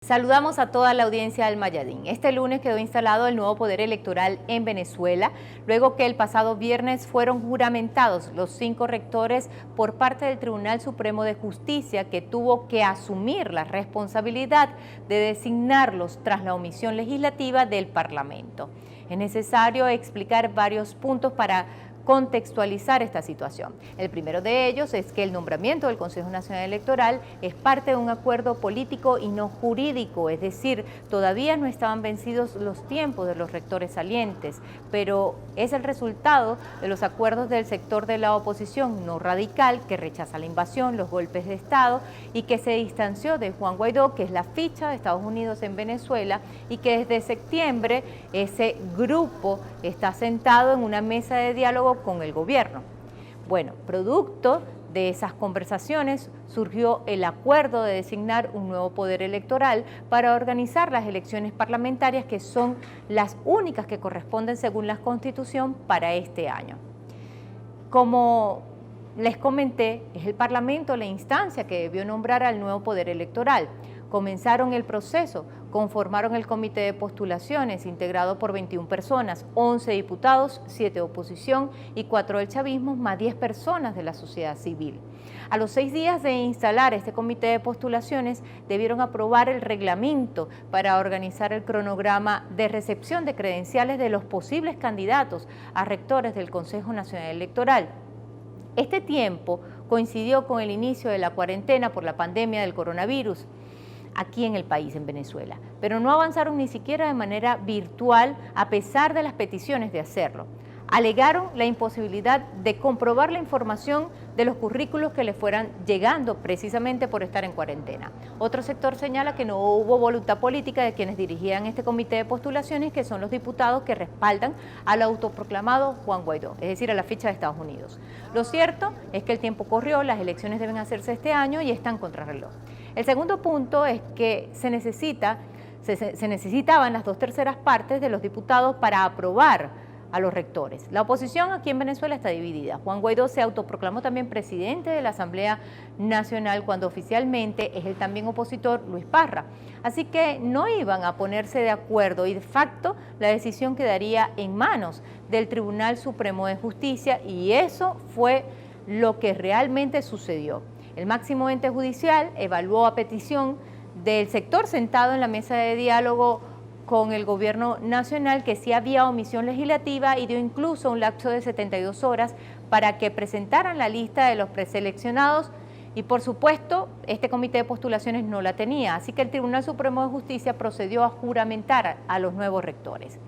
Saludamos a toda la audiencia del Mayadín. Este lunes quedó instalado el nuevo poder electoral en Venezuela, luego que el pasado viernes fueron juramentados los 5 rectores por parte del Tribunal Supremo de Justicia, que tuvo que asumir la responsabilidad de designarlos tras la omisión legislativa del Parlamento. Es necesario explicar varios puntos para contextualizar esta situación. El primero de ellos es que el nombramiento del Consejo Nacional Electoral es parte de un acuerdo político y no jurídico, es decir, todavía no estaban vencidos los tiempos de los rectores salientes, pero es el resultado de los acuerdos del sector de la oposición no radical que rechaza la invasión, los golpes de Estado y que se distanció de Juan Guaidó, que es la ficha de Estados Unidos en Venezuela, y que desde septiembre ese grupo está sentado en una mesa de diálogo con el gobierno. Bueno, producto de esas conversaciones surgió el acuerdo de designar un nuevo poder electoral para organizar las elecciones parlamentarias, que son las únicas que corresponden según la Constitución para este año. Como les comenté, es el Parlamento la instancia que debió nombrar al nuevo poder electoral. Comenzaron el proceso, conformaron el comité de postulaciones integrado por 21 personas, 11 diputados, 7 de oposición y 4 del chavismo, más 10 personas de la sociedad civil. A los 6 días de instalar este comité de postulaciones, debieron aprobar el reglamento para organizar el cronograma de recepción de credenciales de los posibles candidatos a rectores del Consejo Nacional Electoral. Este tiempo coincidió con el inicio de la cuarentena por la pandemia del coronavirus aquí en el país, en Venezuela, pero no avanzaron ni siquiera de manera virtual a pesar de las peticiones de hacerlo. Alegaron la imposibilidad de comprobar la información de los currículos que les fueran llegando precisamente por estar en cuarentena. Otro sector señala que no hubo voluntad política de quienes dirigían este comité de postulaciones, que son los diputados que respaldan al autoproclamado Juan Guaidó, es decir, a la ficha de Estados Unidos. Lo cierto es que el tiempo corrió, las elecciones deben hacerse este año y están contrarreloj. El segundo punto es que se necesitaban las 2/3 partes de los diputados para aprobar a los rectores. La oposición aquí en Venezuela está dividida. Juan Guaidó se autoproclamó también presidente de la Asamblea Nacional, cuando oficialmente es el también opositor Luis Parra. Así que no iban a ponerse de acuerdo y de facto la decisión quedaría en manos del Tribunal Supremo de Justicia, y eso fue lo que realmente sucedió. El máximo ente judicial evaluó a petición del sector sentado en la mesa de diálogo con el gobierno nacional que sí había omisión legislativa, y dio incluso un lapso de 72 horas para que presentaran la lista de los preseleccionados, y por supuesto este comité de postulaciones no la tenía, así que el Tribunal Supremo de Justicia procedió a juramentar a los nuevos rectores.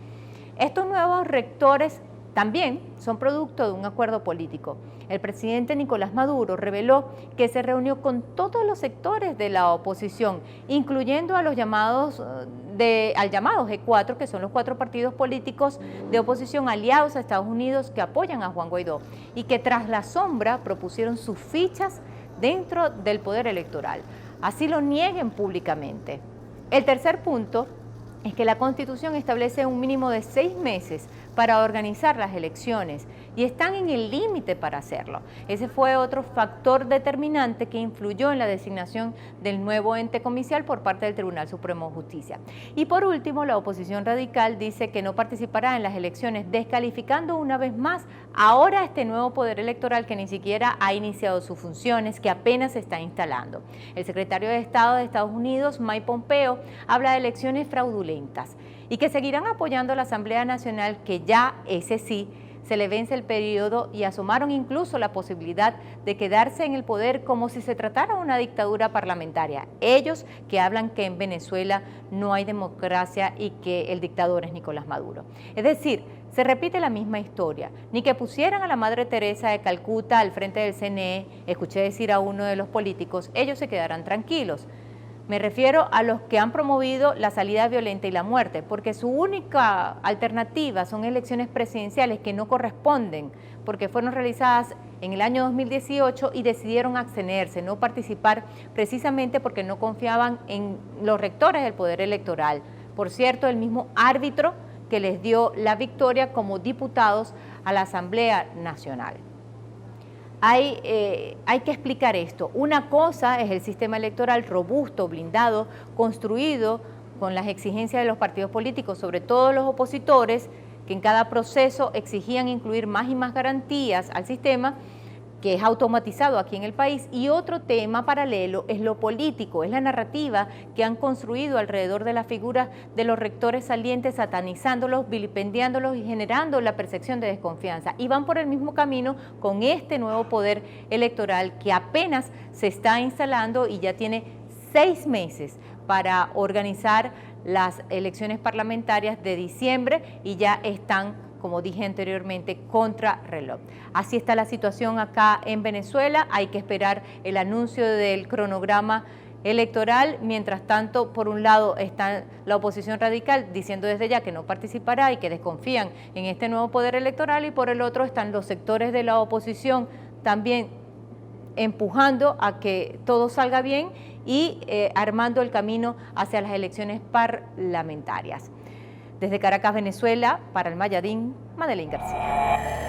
Estos nuevos rectores también son producto de un acuerdo político. El presidente Nicolás Maduro reveló que se reunió con todos los sectores de la oposición, incluyendo a los llamados al llamado G4, que son los 4 partidos políticos de oposición aliados a Estados Unidos que apoyan a Juan Guaidó y que tras la sombra propusieron sus fichas dentro del poder electoral. Así lo nieguen públicamente. El tercer punto es que la Constitución establece un mínimo de 6 meses para organizar las elecciones y están en el límite para hacerlo. Ese fue otro factor determinante que influyó en la designación del nuevo ente comicial por parte del Tribunal Supremo de Justicia. Y por último, la oposición radical dice que no participará en las elecciones, descalificando una vez más ahora este nuevo poder electoral que ni siquiera ha iniciado sus funciones, que apenas se está instalando. El secretario de Estado de Estados Unidos, Mike Pompeo, habla de elecciones fraudulentas y que seguirán apoyando a la Asamblea Nacional, que ya, ese sí, se le vence el periodo, y asomaron incluso la posibilidad de quedarse en el poder como si se tratara de una dictadura parlamentaria. Ellos que hablan que en Venezuela no hay democracia y que el dictador es Nicolás Maduro. Es decir, se repite la misma historia. Ni que pusieran a la Madre Teresa de Calcuta al frente del CNE, escuché decir a uno de los políticos, ellos se quedarán tranquilos. Me refiero a los que han promovido la salida violenta y la muerte, porque su única alternativa son elecciones presidenciales que no corresponden, porque fueron realizadas en el año 2018 y decidieron abstenerse, no participar, precisamente porque no confiaban en los rectores del poder electoral. Por cierto, el mismo árbitro que les dio la victoria como diputados a la Asamblea Nacional. hay que explicar esto. Una cosa es el sistema electoral robusto, blindado, construido con las exigencias de los partidos políticos, sobre todo los opositores, que en cada proceso exigían incluir más y más garantías al sistema, que es automatizado aquí en el país. Y otro tema paralelo es lo político, es la narrativa que han construido alrededor de la figura de los rectores salientes, satanizándolos, vilipendiándolos y generando la percepción de desconfianza. Y van por el mismo camino con este nuevo poder electoral que apenas se está instalando y ya tiene 6 meses para organizar las elecciones parlamentarias de diciembre y ya están, como dije anteriormente, contra reloj. Así está la situación acá en Venezuela. Hay que esperar el anuncio del cronograma electoral. Mientras tanto, por un lado está la oposición radical diciendo desde ya que no participará y que desconfían en este nuevo poder electoral, y por el otro están los sectores de la oposición también empujando a que todo salga bien y armando el camino hacia las elecciones parlamentarias. Desde Caracas, Venezuela, para el Mayadín, Madeline García.